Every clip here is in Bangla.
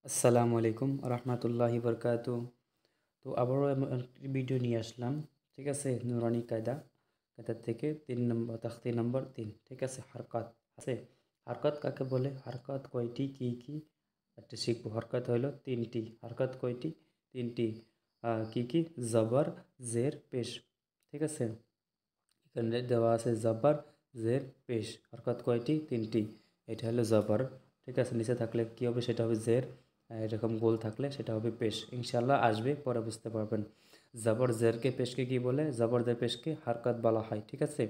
আসসালামু আলাইকুম রহমতুল্লাহি বরকাতু। তো আবারও একটি ভিডিও নিয়ে আসলাম। ঠিক আছে, নুরানি কায়দার থেকে 3 নম্বর তাখতি নম্বর 3। ঠিক আছে, হরকত আছে। হরকত কাকে বলে, হরকত কয়টি, কি কি একটা শিখবো। হরকত হলো 3টি। হরকত কয়টি? 3টি। কি কি? জবর, জের, পেশ। ঠিক আছে, এখানে দেওয়া আছে জবর, জের, পেশ। হরকত কয়টি? 3টি। এটা হলো জবর। ঠিক আছে, নিচে থাকলে কি হবে? সেটা হবে জের। এরকম গোল থাকলে সেটা হবে পেশ। ইনশাল্লাহ আসবে, পরে বুঝতে পারবেন। জবর জেরকে পেশকে কি বলে? জবর জের পেশকে হরকত বলা হয়। ঠিক আছে,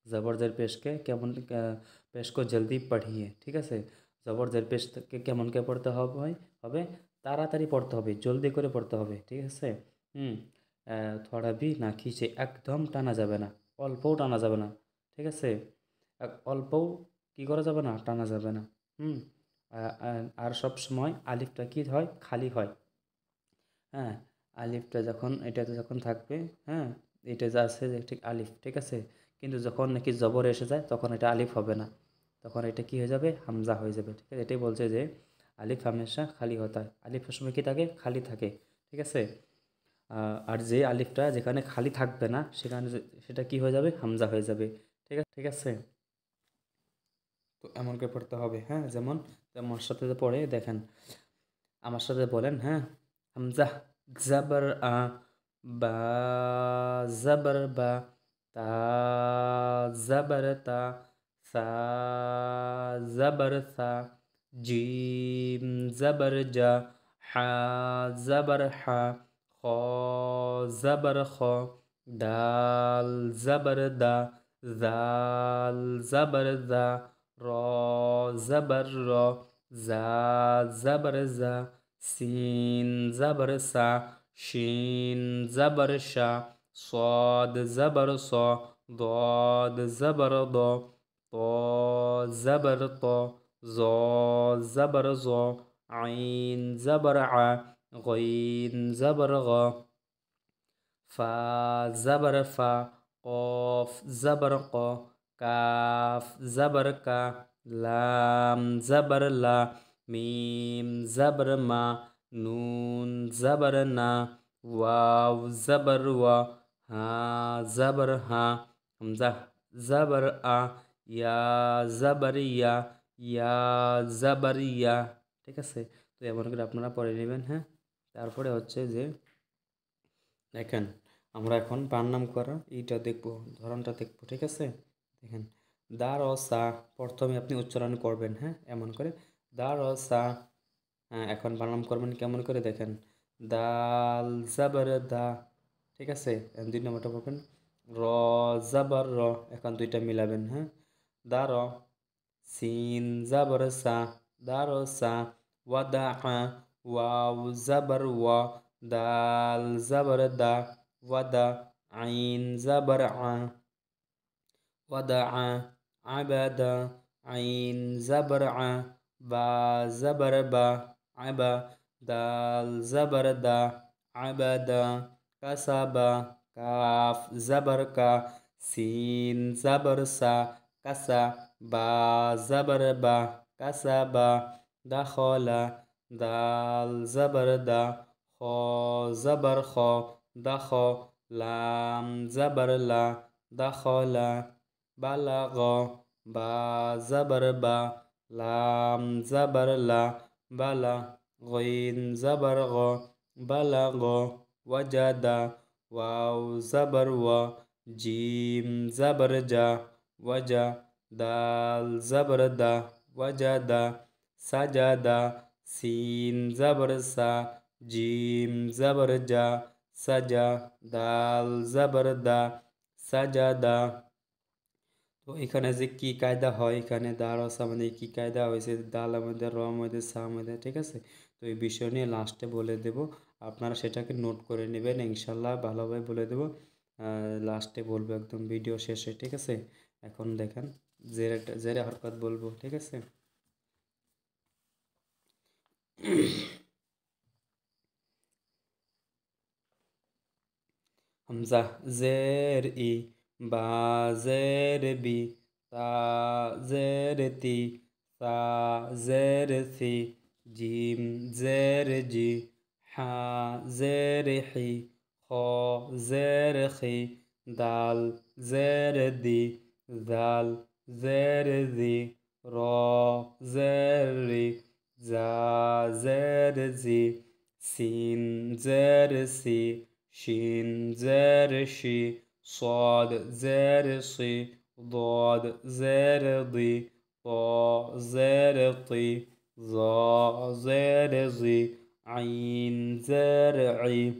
জবর জের পেশকে কেমন, পেশ কো জলদি পড়িয়ে। ঠিক আছে, জবর জের পেশকে কেমনকে পড়তে হবে? হবে তাড়াতাড়ি পড়তে হবে, জলদি করে পড়তে হবে। ঠিক আছে। হুম। থোড়া ভি না খিচে, একদম টানা যাবে না, অল্পও টানা যাবে না। ঠিক আছে, অল্পও কি করা যাবে না, টানা যাবে না। হুম। আর সব সময় আলিফটা কি হয়? খালি হয়। হ্যাঁ, আলিফটা যখন এটাতে যখন থাকবে, হ্যাঁ, এটা যা আছে যে ঠিক আলিফ। ঠিক আছে, কিন্তু যখন নাকি জবর এসে যায় তখন এটা আলিফ হবে না, তখন এটা কি হয়ে যাবে? হামজা হয়ে যাবে। ঠিক আছে, এটাই বলছে যে আলিফ হামেশা খালি হতা হয়। আলিফ সবসময় কি থাকে? খালি থাকে। ঠিক আছে। আর যে আলিফটা যেখানে খালি থাকবে না সেখানে সেটা কি হয়ে যাবে? হামজা হয়ে যাবে। ঠিক আছে। তো এমন করে পড়তে হবে। হ্যাঁ, যেমন আমার সাথে যে পড়ে দেখেন, আমার সাথে বলেন। হ্যাঁ, হামজা, জাবর আ, বা, জাবর বা, তা, জাবর তা, সা, জাবর সা, জিম, জাবর জা, হা, জাবর হা, খ, জাবর খ, দাল, জাবর দা, জাল, জাবর দা, র, জাবর র, জা, জাবর জা, সিন, জাবর সা, শিন, জাবর শা, صاد زبر صا، ضاد زبر ضا، طا زبر طا، ظا زبر ظا، عين زبر ع، غين زبر غا، ফা, زبر ফা, قاف زبر قا، কাফ زبر কা, লাম زبر লা, মিম زبر মা, নুন زبر না, ওয়াও زبر ওয়া, হা زبر হা, হামজা زبر আ, ইয়া زبر ইয়া, ইয়া زبر ইয়া। ঠিক আছে, তো এমন করে আপনারা পড়ে নেবেন। হ্যাঁ, তারপরে হচ্ছে যে দেখেন, আমরা এখন পার নাম করা এইটা দেখবো, ধরনটা দেখবো। ঠিক আছে, দেখেন, দা র সা প্রথমে আপনি উচ্চারণ করবেন। হ্যাঁ, এমন করে দা র সা। হ্যাঁ, এখন বানাম করবেন কেমন করে? দেখেন, দাল জাবার দা। ঠিক আছে, এখন 2 নম্বরটা পড়বেন, র জাবার র। এখন দুইটা মিলাবেন। হ্যাঁ, দা র, সিন জাবার সা, দা র সা, ওয়াদা আ, ওয়াও জাবার ওয়া, দাল জাবার দা, ওয়াদা, আইন জাবার আ, ওয়াদা আ, আবাদা, আইন জাবার আ, বা জাবার বা, আবা, দাল জাবার দা, আবাদা, কাসাবা, কাফ জাবার কা, সিন জাবার সা, কাসা, বা জাবার বা, কাসাবা, দাখলা, দাল জাবার দা, খ জাবার খ, দাখ, লাম জাবার লা, দাখলা, বালাগ, বা জাবার বা, লাম জাবার লা, বালা, গইন জাবার গ, বালাগ, ওয়াজাদা, ওয়াও জাবার ওয়া, জিম জাবার জা, ওয়াজা, দাল জাবার দা, ওয়াজাদা, সাজাদা, সিন জাবার সা, জিম জাবার জা, সাজা, দাল জাবার দা, সাজাদা। তো এখানে যে কি কায়দা হয়, এখানে দার সা মানে কি কায়দা হয়েছে, দাল আমাদের, র আমাদের, সা আমাদের। ঠিক আছে, তো এই বিষয় নিয়ে লাস্টে বলে দেব, আপনারা সেটাকে নোট করে নেবেন। ইনশাল্লাহ ভালোভাবে বলে দেবো, লাস্টে বলবো একদম ভিডিও শেষে। ঠিক আছে, এখন দেখেন, জেরে জেরে হরকত বলবো। ঠিক আছে, হামজা, জের ই, বা জের বি, তা জের তি, সা জের সি, جيم زر جي حا زر حي خا زر خي دال زر دي ذال زر ذي را زر ري زا زر زي سين زر سي شين زر شي صاد زر صي ضاد زر ضي طا زر طي ظا زر ظي عين زرعي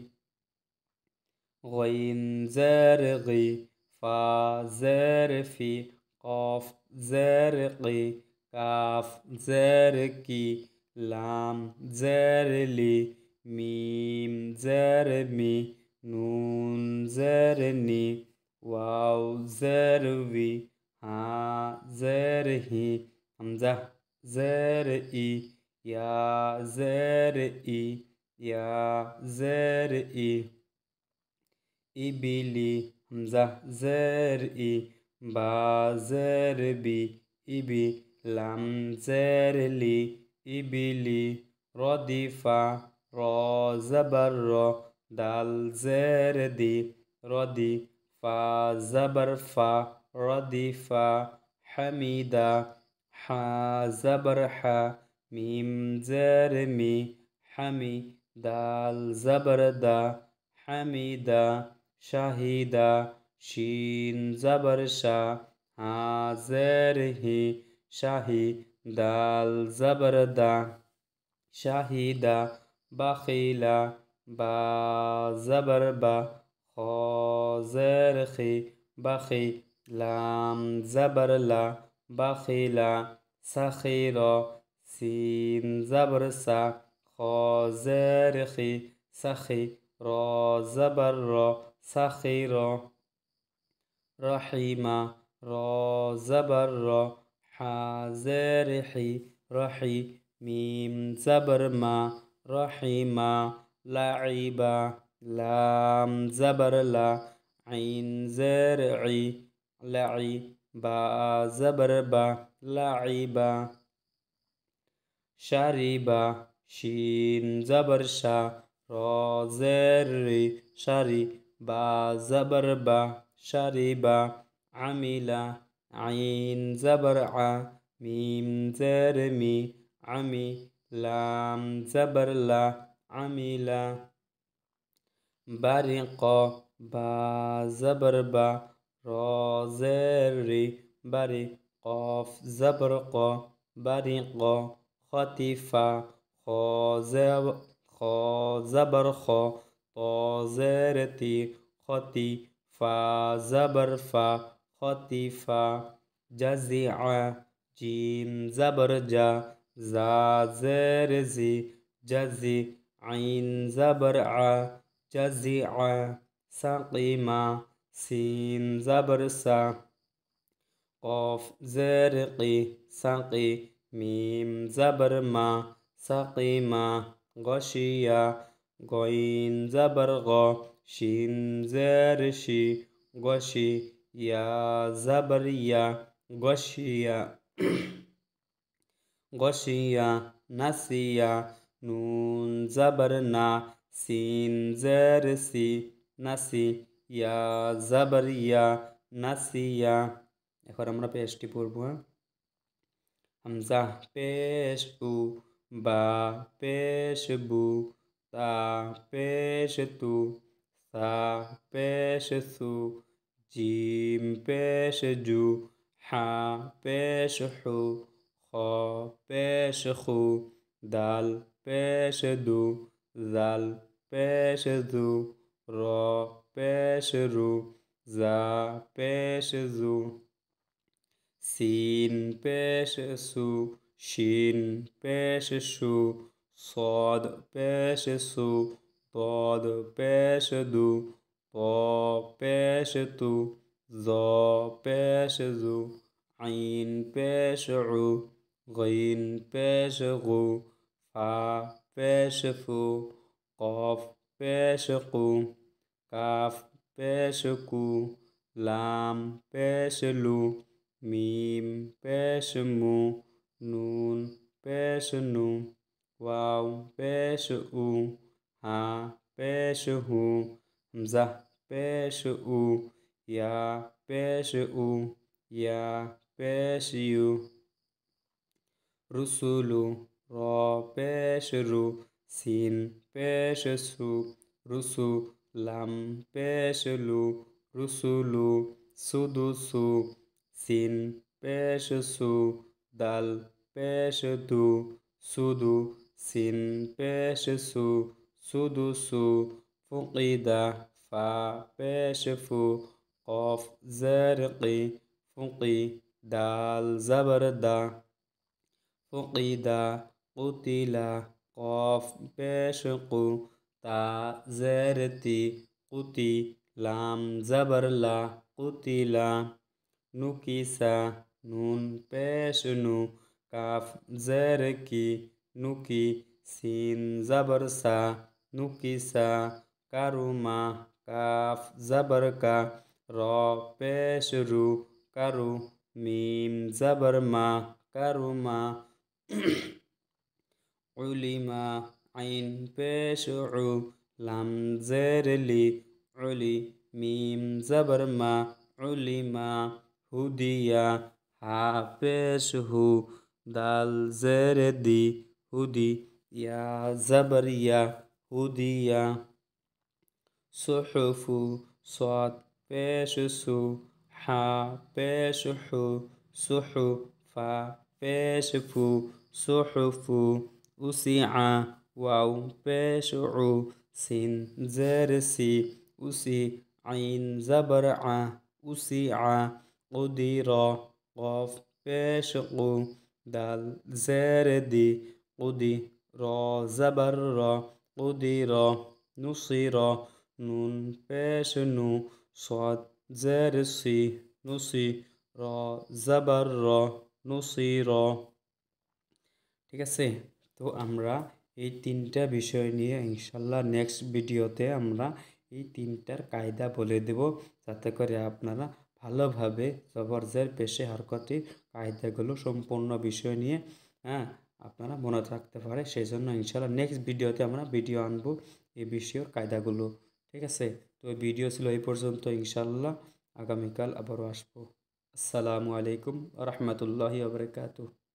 غين زرغي فا زرفي قاف زرقي كاف زركي لام زرلي ميم زرمي نون زرني واو زروي ها زرهي همزة زرئي يا زرئي يا زرئي إبلي همزة زرئي با زربي إبي لام زرلي إبلي رديفا را زبر را دال زردي ردي فا زبر فا رديفا حميدا حا زبر حا ميم زرمي حمي دال زبر دا حميدا شهيدا شين زبر شا ها زره شاهي دال زبر دا شاهدا بخيلا با زبر با خا زرخي بخي لام زبر لا بخيلا سخيرا سين زبر سا خا زرخي سخي را زبر را سخيرا رحيما را زبر را حا زرحي رحي ميم زبر ما رحيما لعبا لام زبر لا عين زرعي لعي با زبر با لعبا شربا شين زبر شا را زري شري با زبر با شربا عملا عين زبر ع ميم زرمي عمي لام زبر لا عملا برقا با زبر با را زري بري قاف زبر قا برقا خطفا خا زبر خا طا زرتي خطي فا زبر فا خطفا جزع جيم زبر جا زا زرزي جزي عين زبر ع جزع سقيما سين زبر سا قاف زرقي سقي ميم زبر ما سقيما غشيا غين زبر غا شين زرشي غشي يا زبر يا غشيا غشيا نسيا نون زبر نا سين زرسي نسي يا زبر يا نسيا এখন আমরা পেশটি পড়ব হামজা পেশ উ বা পেশ বু তা পেশ তু সা পেশ সু জিম পেশ জু হা পেশ হু খ পেশ খু দাল পেশ দু জাল পেশ দু র পেশ রু জা পেশ জু سين পেশ সু শিন পেশ সু صاد পেশ সু ضاد পেশ দু ط পেশ তু ظ পেশ জু عين পেশ عু غين পেশ غু فا পেশ ফু قاف পেশ قু কাফ পেশ কু লাম পেশ লু ميم পেশ মু নুন পেশ নু ওয়াও পেশ উ হা পেশ হু হামজা পেশ উ ইয়া পেশ উ ইয়া পেশ ইউ রুসুলু র পেশ রু সিন পেশ সু রুসু লাম পেশ লু রুসুলু সুদুসু সিন পেশ সু দাল পেশ দু সুদু সিন পেশ সু সুদুসু ফুকিদা ফা পেশ ফু কফ জারকি ফুকি দাল জবরদা ফুকিদা কুতিলা কফ পেশ কু তা জেরতি কুতি লাম জবরলা কুতিলা নুকিসা নুন পেশ নু কাফ জেরকি নুকি সিন জবরসা নুকিসা কারুমা কাফ জবরকা র পেশ রু কারু মিম জবরমা কারুমা উলিমা আইন পেশ উ লাম জেরলি উলি মিম জবরমা উলিমা হুদিয়া হা পেশ হু দাল জেরদি হুদি ইয়া জবরিয়া হুদিয়া সুহুফু সাদ পেশ সু হা পেশ হু সুহু ফা পেশ ফু সুহুফু উসিআ ওয়াও পেশ উ সিন জেরসি উসি আইন জবর আ উসিআ উদির কফ পেশ কু দাল জেরদি উদি র জবর র উদির নুসির নুন পেশ নু সাদ জেরসি নুসি র জবর র নুসির। ঠিক আছে, তো আমরা এই তিনটা বিষয় নিয়ে ইনশাল্লাহ নেক্সট ভিডিওতে আমরা এই তিনটার কায়দা বলে দেব, যাতে করে আপনারা ভালোভাবে জবরজের পেশে হরকতের কায়দাগুলো সম্পূর্ণ বিষয় নিয়ে আপনারা মনে রাখতে পারে। সেই জন্য ইনশাল্লাহ নেক্সট ভিডিওতে আমরা ভিডিও আনবো এই বিষয়ের কায়দাগুলো। ঠিক আছে, তো ভিডিও ছিল এই পর্যন্ত। ইনশাল্লাহ আগামীকাল আবারও আসবো। আসসালামু আলাইকুম রহমতুল্লাহি ওয়া বারাকাতুহু।